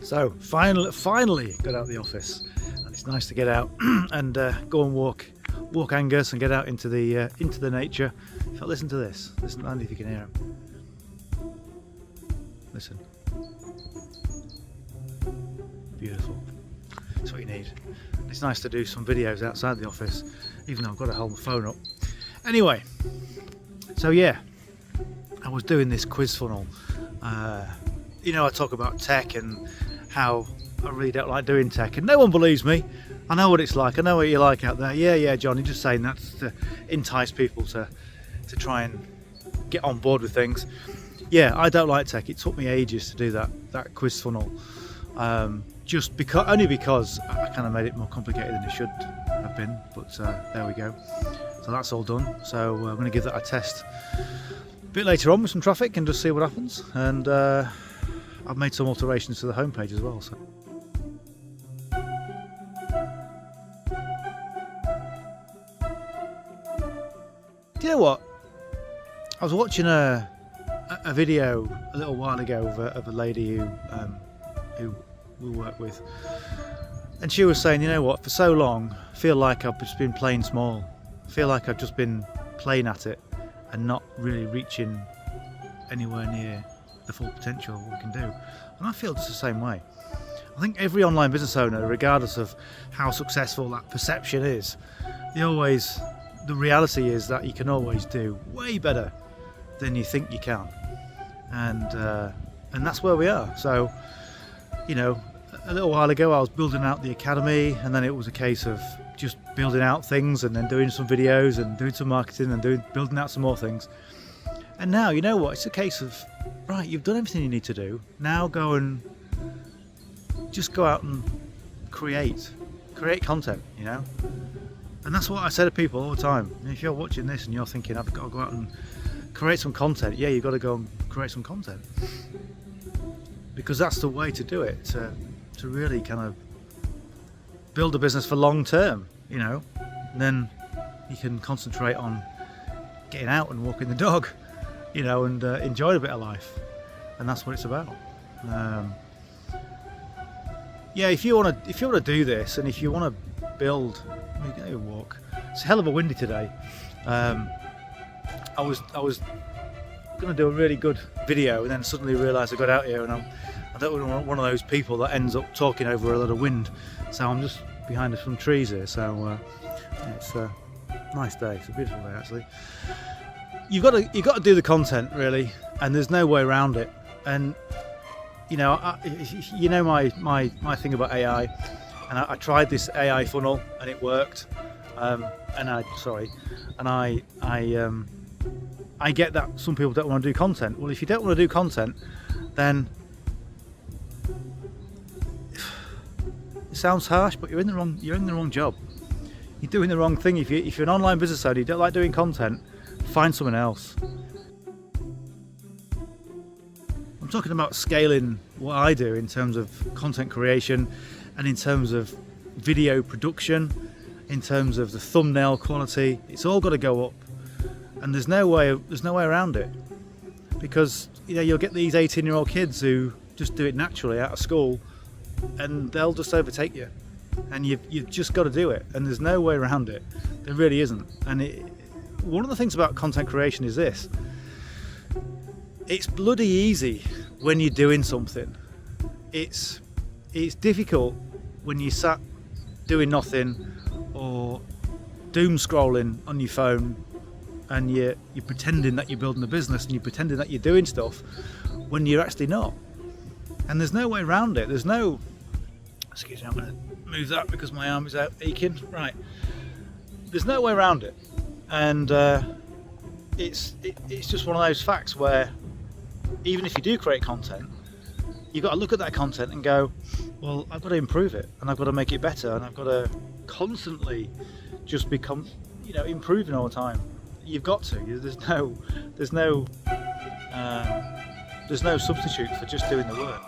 So finally got out of the office, and it's nice to get out and go and walk Angus and get out into the nature. In fact, listen to this. Listen, Andy, if you can hear him. Listen. Beautiful. That's what you need. It's nice to do some videos outside the office, even though I've got to hold the phone up. Anyway, so yeah, I was doing this quiz funnel. You know, I talk about tech and how I really don't like doing tech, and no one believes me. I know what it's like. I know what you're like out there. Yeah, John, you're just saying that to entice people to try and get on board with things. Yeah, I don't like tech. It took me ages to do that quiz funnel, only because I kind of made it more complicated than it should have been. But there we go. So that's all done. So I'm going to give that a test a bit later on with some traffic and just see what happens. And I've made some alterations to the homepage as well. So. Do you know what? I was watching a video a little while ago of a lady who we work with, and she was saying, you know what, for so long I feel like I've just been playing small. I feel like I've just been playing at it and not really reaching anywhere near the full potential of what we can do. And I feel just the same way. I think every online business owner, regardless of how successful that perception is, the reality is that you can always do way better than you think you can, and that's where we are. So, you know, a little while ago I was building out the academy, and then it was a case of just building out things and then doing some videos and doing some marketing and building out some more things. And now, you know what, it's a case of, right, you've done everything you need to do. Now go out and create content, you know. And that's what I say to people all the time. If you're watching this and you're thinking, I've got to go out and create some content, yeah, you've got to go and create some content, because that's the way to do it, to really kind of build a business for long term, you know. And then you can concentrate on getting out and walking the dog, you know, and enjoy a bit of life. And that's what it's about. Yeah, if you want to do this, and if you want to build, let me go walk. It's a hell of a windy today. I was going to do a really good video, and then suddenly realised I got out here and I don't want one of those people that ends up talking over a lot of wind. So I'm just behind some trees here. So it's a nice day. It's a beautiful day actually. You've got to do the content really, and there's no way around it. And you know, my thing about AI, and I tried this AI funnel and it worked. I get that some people don't want to do content. Well, if you don't want to do content, then it sounds harsh, but you're in the wrong job. You're doing the wrong thing. If you're an online business owner, you don't like doing content, find someone else. I'm talking about scaling what I do in terms of content creation, and in terms of video production, in terms of the thumbnail quality. It's all got to go up, and there's no way around it, because you know, you'll get these 18-year-old kids who just do it naturally out of school, and they'll just overtake you, and you've just got to do it, and there's no way around it. There really isn't. And one of the things about content creation is this: it's bloody easy when you're doing something. It's difficult when you sat doing nothing or doom scrolling on your phone, and you're pretending that you're building a business and you're pretending that you're doing stuff when you're actually not. And there's no way around it. There's no, excuse me, I'm going to move that because my arm is out aching. Right, there's no way around it. And it's just one of those facts where even if you do create content, you've got to look at that content and go, well, I've got to improve it, and I've got to make it better, and I've got to constantly just become, you know, improving all the time. You've got to. There's no substitute for just doing the work.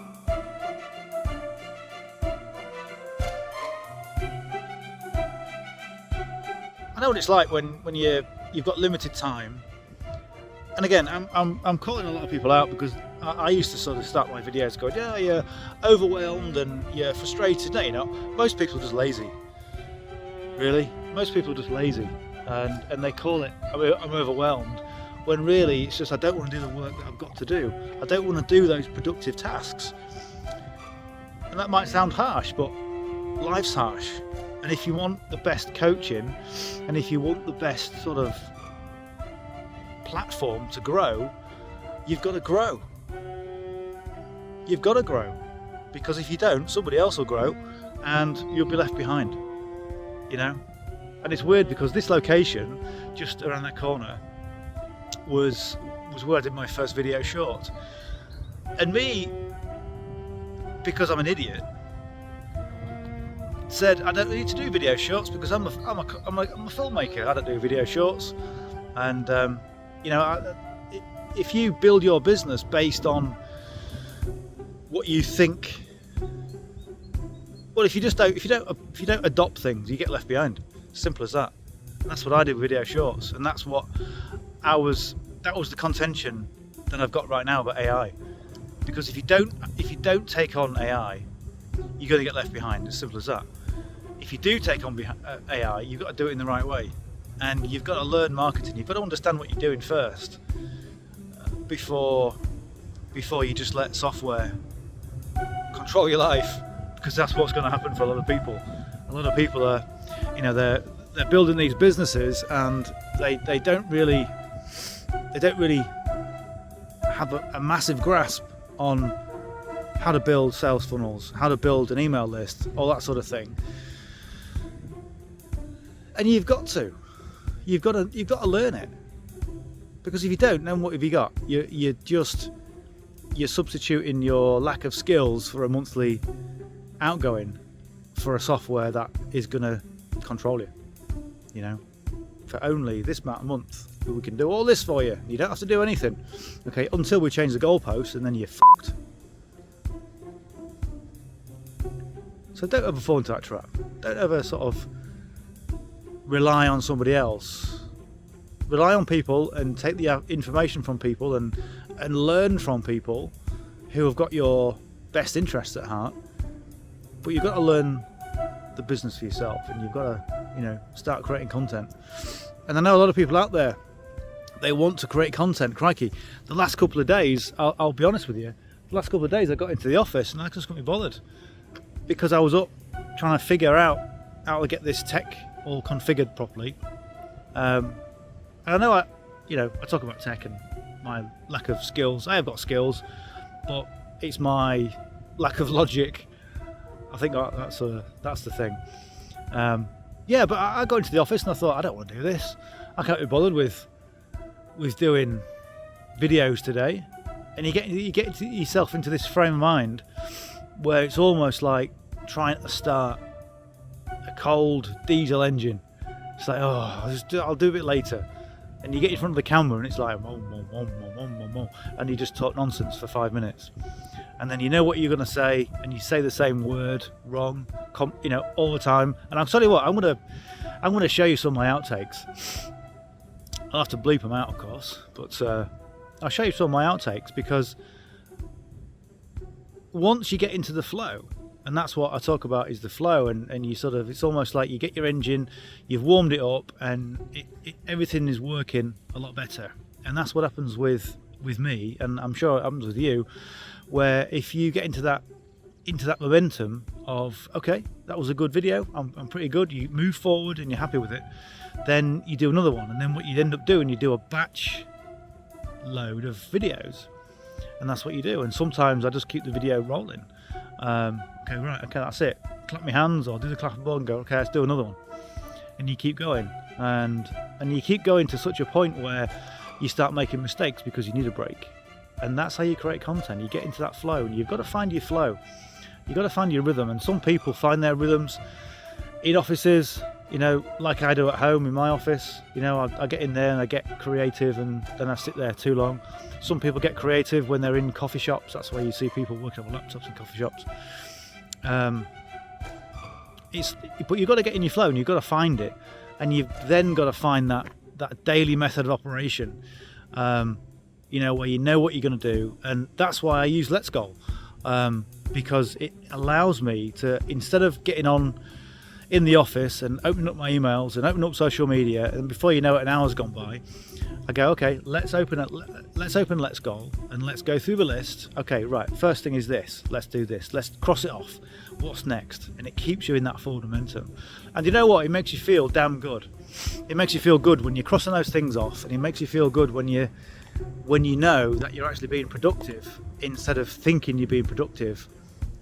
I know what it's like when you've got limited time. And again, I'm calling a lot of people out because I used to sort of start my videos going, yeah, you're overwhelmed and you're frustrated. No, you're not. Most people are just lazy. Really, most people are just lazy, and they call it I'm overwhelmed, when really it's just I don't want to do the work that I've got to do. I don't want to do those productive tasks. And that might sound harsh, but life's harsh. And if you want the best coaching, and if you want the best sort of platform to grow, you've got to grow. You've got to grow, because if you don't, somebody else will grow and you'll be left behind, you know. And it's weird because this location just around that corner was where I did my first video short, and me, because I'm an idiot, said I don't need to do video shorts because I'm a filmmaker. I don't do video shorts. And you know, if you build your business based on what you think, well, if you don't adopt things, you get left behind. Simple as that. And that's what I did with video shorts, and that's what that was the contention that I've got right now about AI. Because if you don't take on AI, you're going to get left behind. As simple as that. If you do take on AI, you've got to do it in the right way, and you've got to learn marketing. You've got to understand what you're doing first, before you just let software control your life, because that's what's going to happen for a lot of people. A lot of people are, you know, they're building these businesses, and they don't really have a massive grasp on how to build sales funnels, how to build an email list, all that sort of thing. And you've got to learn it, because if you don't, then what have you got? You're substituting your lack of skills for a monthly outgoing for a software that is going to control you. You know, for only this amount of month, we can do all this for you. You don't have to do anything. Okay, until we change the goalposts, and then you're fucked. So don't ever fall into that trap. Don't ever sort of rely on somebody else. Rely on people and take the information from people and learn from people who have got your best interests at heart. But you've got to learn the business for yourself, and you've got to, you know, start creating content. And I know a lot of people out there, they want to create content. Crikey, the last couple of days, I'll be honest with you, the last couple of days I got into the office and I just couldn't be bothered, because I was up trying to figure out how to get this tech all configured properly. And I know I talk about tech and my lack of skills. I have got skills, but it's my lack of logic. I think that's the thing. Yeah, but I got into the office and I thought, I don't want to do this. I can't be bothered with doing videos today. And you get yourself into this frame of mind where it's almost like trying to start a cold diesel engine. It's like, I'll do a bit later. And you get in front of the camera and it's like, and you just talk nonsense for 5 minutes. And then you know what you're going to say, and you say the same word wrong, all the time. And I'll tell you what, I'm going to show you some of my outtakes. I'll have to bleep them out, of course, but I'll show you some of my outtakes, because once you get into the flow, and that's what I talk about, is the flow, and you sort of, it's almost like you get your engine, you've warmed it up, and everything is working a lot better. And that's what happens with me, and I'm sure it happens with you, where if you get into that momentum of, okay, that was a good video, I'm pretty good, you move forward and you're happy with it, then you do another one, and then what you end up doing, you do a batch load of videos, and that's what you do. And sometimes I just keep the video rolling. Okay, that's it, clap my hands or do the clap board and go, okay, let's do another one, and you keep going, and you keep going to such a point where you start making mistakes because you need a break. And that's how you create content. You get into that flow, and you've got to find your flow. You've got to find your rhythm. And some people find their rhythms in offices, like I do at home in my office. I get in there and I get creative, and then I sit there too long. Some people get creative when they're in coffee shops. That's why you see people working on laptops in coffee shops. But you've got to get in your flow, and you've got to find it. And you've then got to find that daily method of operation. where you know what you're going to do. And that's why I use Let's Goal, because it allows me to, instead of getting on in the office and opening up my emails and opening up social media, and before you know it, an hour's gone by, I go, okay, let's open Let's Goal and let's go through the list. Okay, right, first thing is this. Let's do this. Let's cross it off. What's next? And it keeps you in that forward momentum. And you know what? It makes you feel damn good. It makes you feel good when you're crossing those things off, and it makes you feel good when you know that you're actually being productive instead of thinking you're being productive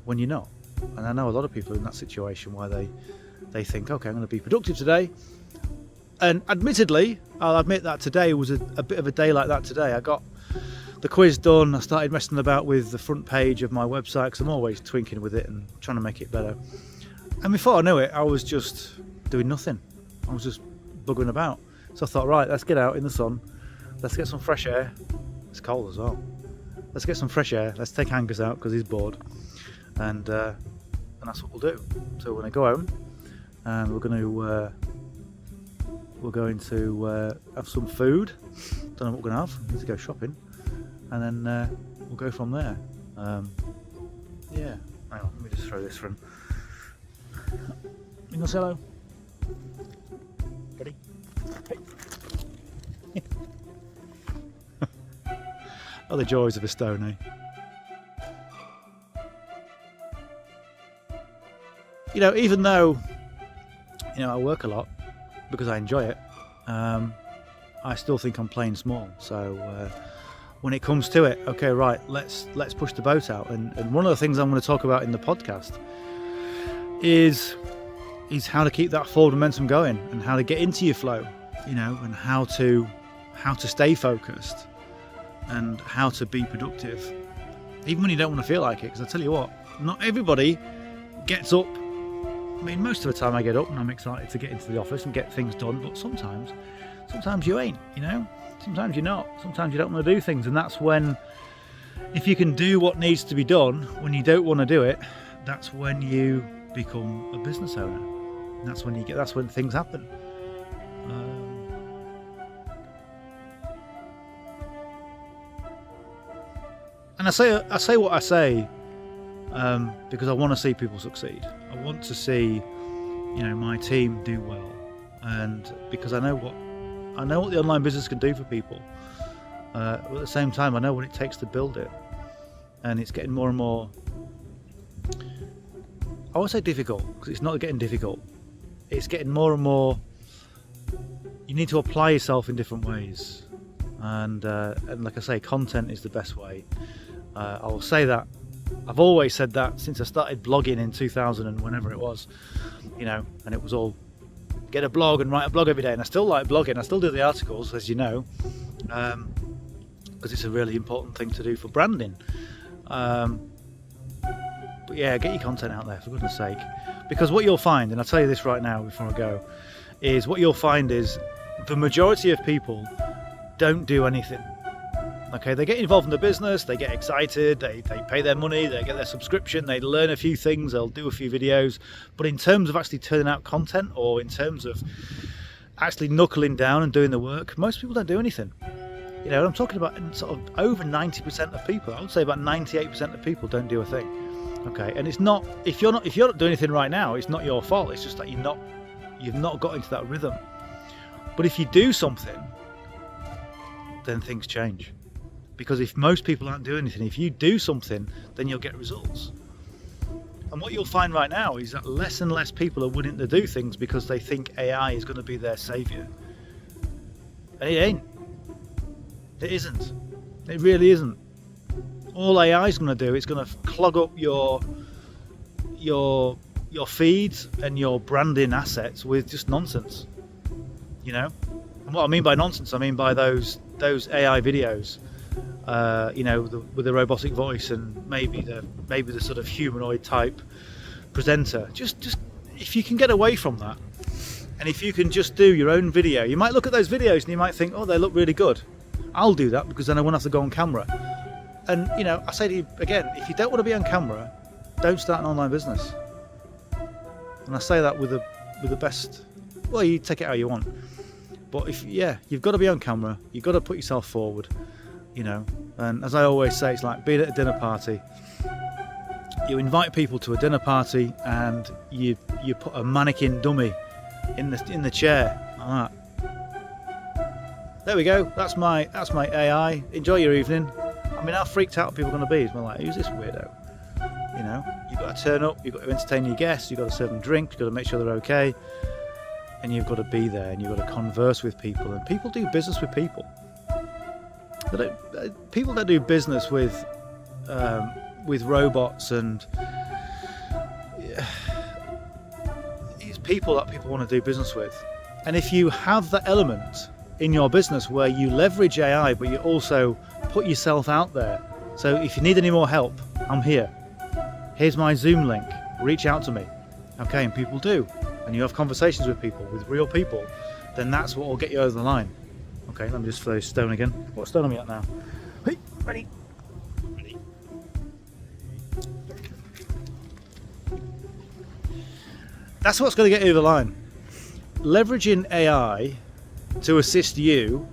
when you're not. And I know a lot of people in that situation where they think, okay, I'm going to be productive today. And admittedly, I'll admit that today was a bit of a day like that today. I got the quiz done. I started messing about with the front page of my website because I'm always tweaking with it and trying to make it better. And before I knew it, I was just doing nothing. I was just buggering about. So I thought, right, let's get out in the sun. Let's get some fresh air. It's cold as well. Let's get some fresh air. Let's take Angus out because he's bored. And that's what we'll do. So we're going to go home and we're going to have some food. Don't know what we're going to have. Need to go shopping. And then we'll go from there. Yeah. Hang on, let me just throw this from. You gonna say hello? Ready? Hey. Oh, the joys of a stone, eh? Even though I work a lot because I enjoy it, I still think I'm playing small. So when it comes to it, okay, right, let's push the boat out. And one of the things I'm going to talk about in the podcast is how to keep that forward momentum going and how to get into your flow, and how to stay focused and how to be productive, even when you don't want to feel like it. Because I tell you what, not everybody gets up. I mean, most of the time I get up and I'm excited to get into the office and get things done, but sometimes you ain't, sometimes you're not, sometimes you don't want to do things. And that's when, if you can do what needs to be done when you don't want to do it, that's when you become a business owner. And that's when things happen. And I say what I say because I want to see people succeed. I want to see, my team do well, and because I know what the online business can do for people. But at the same time, I know what it takes to build it, and it's getting more and more. I won't say difficult because it's not getting difficult. It's getting more and more. You need to apply yourself in different ways, and like I say, content is the best way. I will say that. I've always said that since I started blogging in 2000 and whenever it was, and it was all get a blog and write a blog every day. And I still like blogging. I still do the articles, as you know, because it's a really important thing to do for branding. But yeah, get your content out there, for goodness sake. Because what you'll find, and I'll tell you this right now before I go, is what you'll find is the majority of people don't do anything. Okay, they get involved in the business, they get excited, they pay their money, they get their subscription, they learn a few things, they'll do a few videos. But in terms of actually turning out content, or in terms of actually knuckling down and doing the work, most people don't do anything. I'm talking about sort of over 90% of people. I would say about 98% of people don't do a thing. Okay, and it's not, if you're not doing anything right now, it's not your fault. It's just that you've not got into that rhythm. But if you do something, then things change. Because if most people aren't doing anything, if you do something, then you'll get results. And what you'll find right now is that less and less people are willing to do things because they think AI is going to be their saviour. And it ain't. It isn't. It really isn't. All AI is going to do is going to clog up your feeds and your branding assets with just nonsense. And what I mean by nonsense, I mean by those AI videos. With a robotic voice and maybe the sort of humanoid type presenter. Just if you can get away from that, and if you can just do your own video, you might look at those videos and you might think, oh, they look really good. I'll do that because then I won't have to go on camera. And I say to you again, if you don't want to be on camera, don't start an online business. And I say that with the best. Well, you take it how you want, but you've got to be on camera. You've got to put yourself forward. you know. And as I always say, it's like being at a dinner party. You invite people to a dinner party and you put a mannequin dummy in the chair. Like that. There we go. That's my AI. Enjoy your evening. I mean, how freaked out are people going to be? It's like, who's this weirdo? You know, you've got to turn up, you've got to entertain your guests, you've got to serve them drinks, you've got to make sure they're okay, and you've got to be there, and you've got to converse with people. And people do business with people. People that do business with robots, and it's people that people want to do business with. And if you have that element in your business where you leverage AI, but you also put yourself out there. So if you need any more help, I'm here. Here's my Zoom link. Reach out to me. Okay, and people do. And you have conversations with people, with real people, then that's what will get you over the line. Okay, let me just throw stone again. What stone am I at now? Hey, ready? That's what's going to get you over the line. Leveraging AI to assist you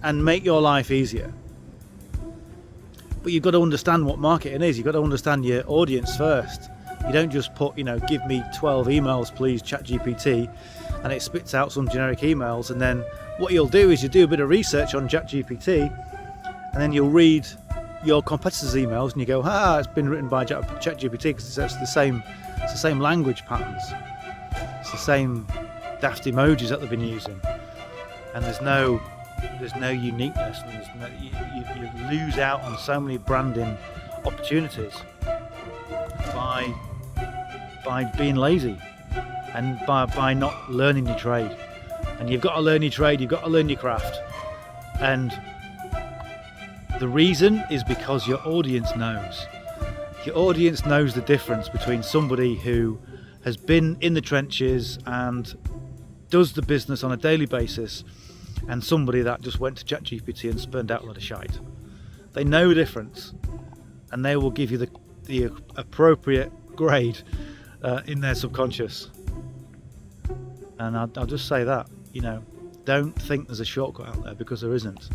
and make your life easier. But you've got to understand what marketing is. You've got to understand your audience first. You don't just put, give me 12 emails, please, ChatGPT, and it spits out some generic emails. And then what you'll do is you do a bit of research on ChatGPT, and then you'll read your competitors' emails, and you go, it's been written by ChatGPT because it's the same language patterns. It's the same daft emojis that they've been using, and there's no uniqueness, and you lose out on so many branding opportunities by being lazy and by not learning your trade. And you've got to learn your trade, you've got to learn your craft, and the reason is because your audience knows. Your audience knows the difference between somebody who has been in the trenches and does the business on a daily basis and somebody that just went to ChatGPT and spurned out a lot of shite. They know the difference, and they will give you the appropriate grade in their subconscious. And I'll just say that, don't think there's a shortcut out there, because there isn't.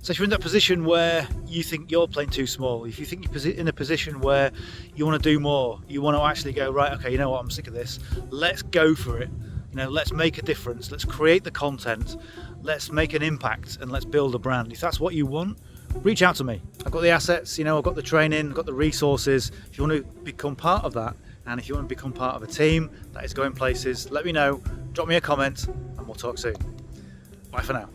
So if you're in that position where you think you're playing too small, if you think you're in a position where you want to do more, you want to actually go, right, okay, you know what, I'm sick of this, let's go for it. Let's make a difference, let's create the content, let's make an impact, and let's build a brand. If that's what you want, reach out to me. I've got the assets, I've got the training, I've got the resources. If you want to become part of that, and if you want to become part of a team that is going places, let me know, drop me a comment, and we'll talk soon. Bye for now.